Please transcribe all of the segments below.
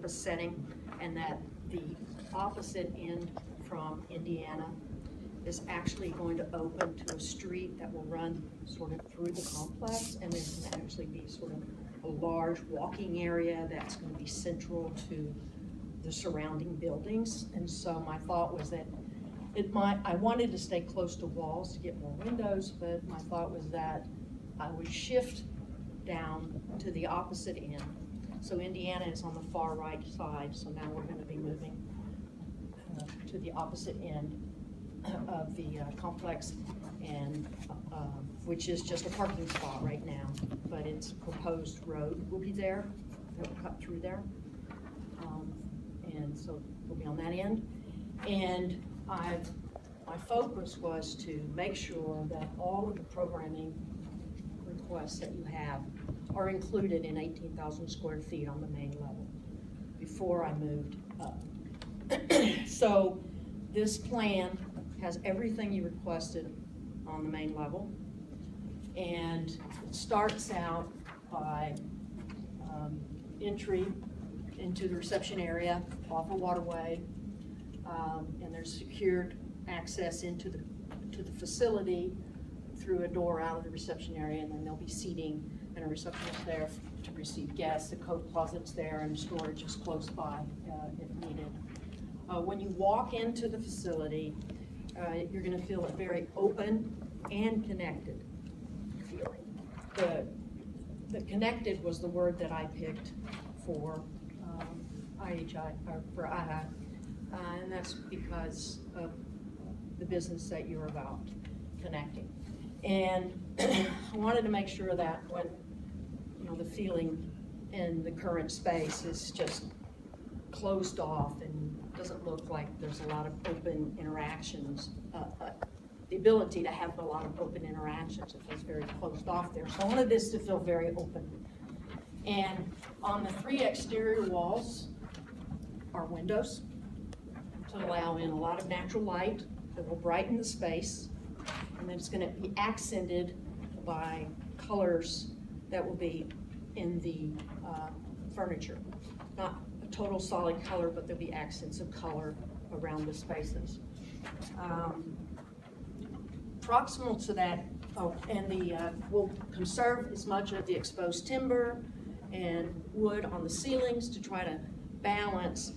campus setting, and that the opposite end from Indiana is actually going to open to a street that will run sort of through the complex, and there's going to actually be sort of a large walking area that's going to be central to the surrounding buildings. And so my thought was that I wanted to stay close to walls to get more windows, but my thought was that I would shift down to the opposite end. So Indiana is on the far right side, so now we're going to be moving to the opposite end of the complex, and which is just a parking spot right now, but its proposed road will be there, that will cut through there. And so we'll be on that end. And my focus was to make sure that all of the programming requests that you have are included in 18,000 square feet on the main level before I moved up. So this plan has everything you requested on the main level, and it starts out by entry into the reception area off a waterway, and there's secured access into the facility through a door out of the reception area, and then there'll be seating and a receptionist there to receive guests. The coat closet's there, and storage is close by if needed. When you walk into the facility, you're going to feel a very open and connected feeling. The connected was the word that I picked for IHI, or for IHI, and that's because of the business that you're about, connecting. And I wanted to make sure that when, the feeling in the current space is just closed off and doesn't look like there's a lot of open interactions, the ability to have a lot of open interactions, it feels very closed off there. So I wanted this to feel very open. And on the 3 exterior walls are windows to allow in a lot of natural light that will brighten the space, and then it's going to be accented by colors that will be in the furniture. Not a total solid color, but there'll be accents of color around the spaces. Proximal to that, we'll conserve as much of the exposed timber and wood on the ceilings to try to balance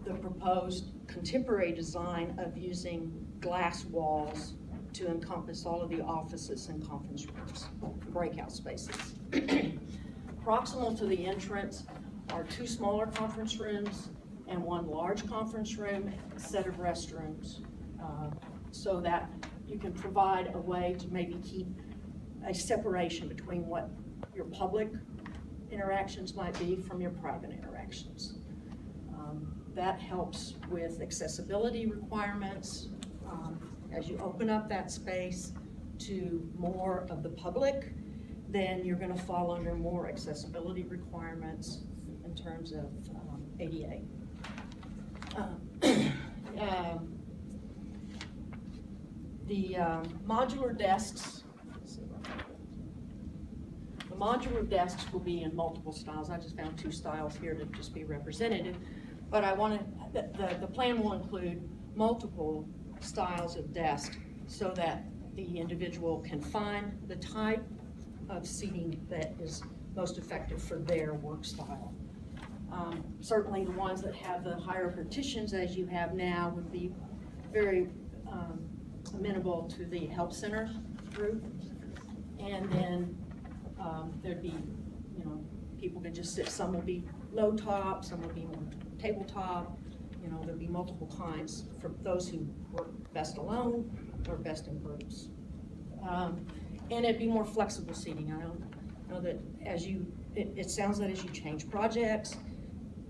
the proposed contemporary design of using glass walls to encompass all of the offices and conference rooms, breakout spaces. Proximal to the entrance are 2 smaller conference rooms and 1 large conference room, a set of restrooms, so that you can provide a way to maybe keep a separation between what your public interactions might be from your private interactions. That helps with accessibility requirements. As you open up that space to more of the public, then you're going to fall under more accessibility requirements in terms of ADA. The modular desks. The modular desks will be in multiple styles. I just found 2 styles here to just be representative, but I wanted the plan will include multiple styles of desk so that the individual can find the type of seating that is most effective for their work style. Certainly the ones that have the higher partitions as you have now would be very amenable to the help center group, and then there'd be, people can just sit. Some will be low top, some will be more tabletop. There'll be multiple kinds for those who work best alone or best in groups. And it'd be more flexible seating. I know that it sounds that as you change projects,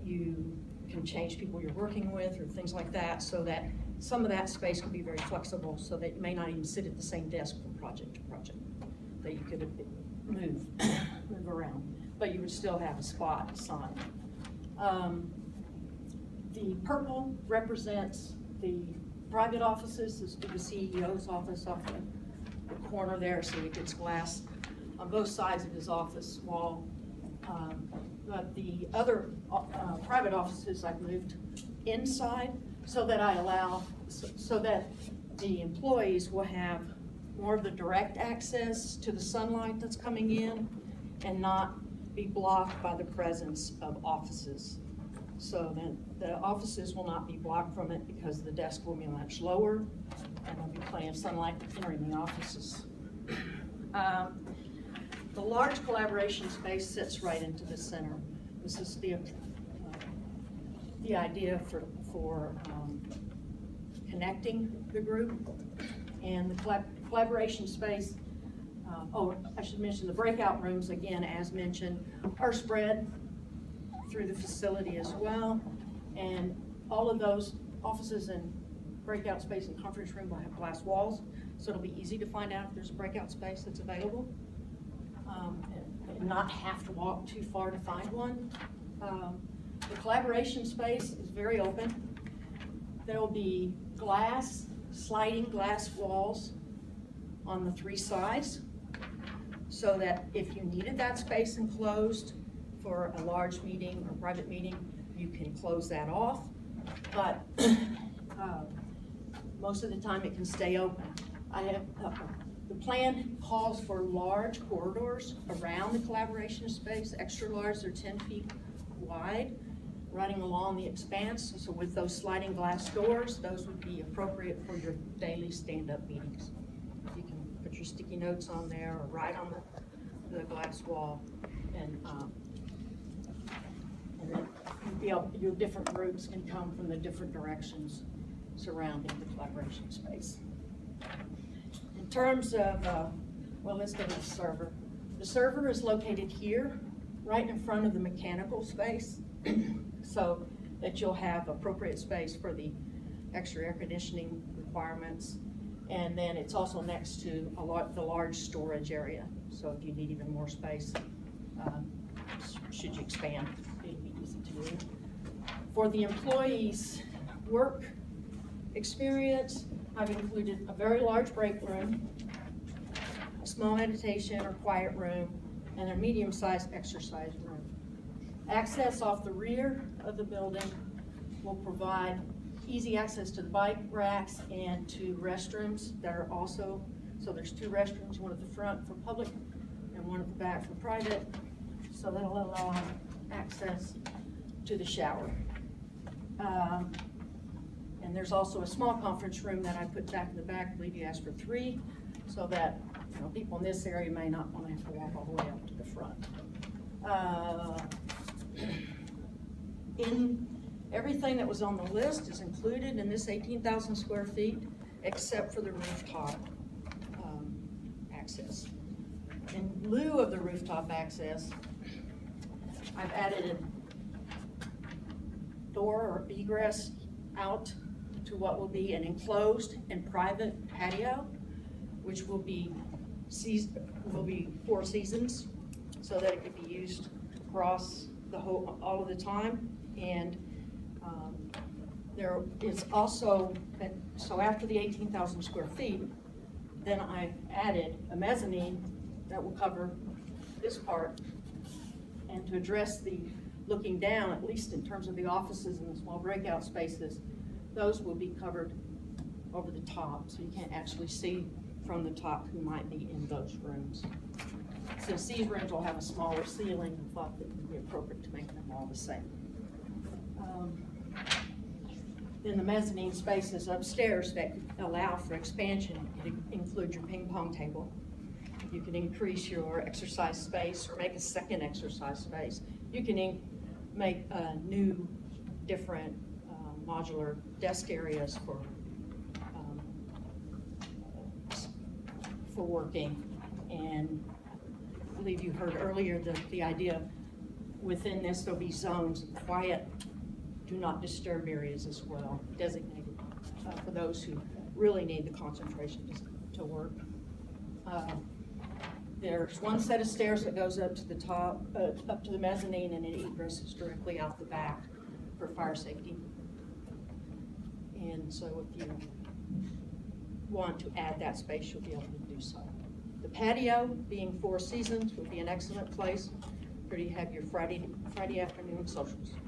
you can change people you're working with or things like that, so that some of that space can be very flexible, so that you may not even sit at the same desk from project to project, that you could move around, but you would still have a spot assigned. The purple represents the private offices. This would be the CEO's office off the corner there, so it gets glass on both sides of his office wall. but the other private offices I've moved inside so that I allow, so that the employees will have more of the direct access to the sunlight that's coming in and not be blocked by the presence of offices. So then the offices will not be blocked from it because the desk will be much lower and there'll be plenty of sunlight entering the offices. The large collaboration space sits right into the center. This is the idea for connecting the group. And the collaboration space, I should mention the breakout rooms, again, as mentioned, are spread through the facility as well. And all of those offices and breakout space and conference room will have glass walls, so it'll be easy to find out if there's a breakout space that's available. And not have to walk too far to find one. The collaboration space is very open. There will be sliding glass walls on the 3 sides, so that if you needed that space enclosed for a large meeting or private meeting, you can close that off. But most of the time it can stay open. The plan calls for large corridors around the collaboration space, extra large, they're 10 feet wide, running along the expanse. So with those sliding glass doors, those would be appropriate for your daily stand-up meetings. You can put your sticky notes on there or write on the glass wall, and then your different groups can come from the different directions surrounding the collaboration space. In terms of, well, let's go to the server. The server is located here, right in front of the mechanical space, so that you'll have appropriate space for the extra air conditioning requirements. And then it's also next to the large storage area. So if you need even more space, should you expand, it'll be easy to do. For the employees' work experience, I've included a very large break room, a small meditation or quiet room, and a medium-sized exercise room. Access off the rear of the building will provide easy access to the bike racks and to restrooms that are also, so there's 2 restrooms, one at the front for public and one at the back for private, so that'll allow access to the shower. And there's also a small conference room that I put back in the back. I believe you asked for 3, so that people in this area may not want to have to walk all the way up to the front. Everything that was on the list is included in this 18,000 square feet, except for the rooftop access. In lieu of the rooftop access, I've added a door or egress out to what will be an enclosed and private patio, which will be 4 seasons, so that it could be used across all of the time. And there is also, so after the 18,000 square feet, then I added a mezzanine that will cover this part. And to address the looking down, at least in terms of the offices and the small breakout spaces, those will be covered over the top, so you can't actually see from the top who might be in those rooms. Since these rooms will have a smaller ceiling, I thought that it would be appropriate to make them all the same. Then the mezzanine spaces upstairs that allow for expansion. It includes your ping pong table. You can increase your exercise space or make a second exercise space. You can make new, different modular desk areas for working. And I believe you heard earlier the idea within this there'll be zones, quiet, do not disturb areas as well, designated for those who really need the concentration to work. There's one set of stairs that goes up to the top, up to the mezzanine, and it egresses directly out the back for fire safety. And so if you want to add that space, you'll be able to do so. The patio, being 4 seasons, would be an excellent place where you have your Friday afternoon socials.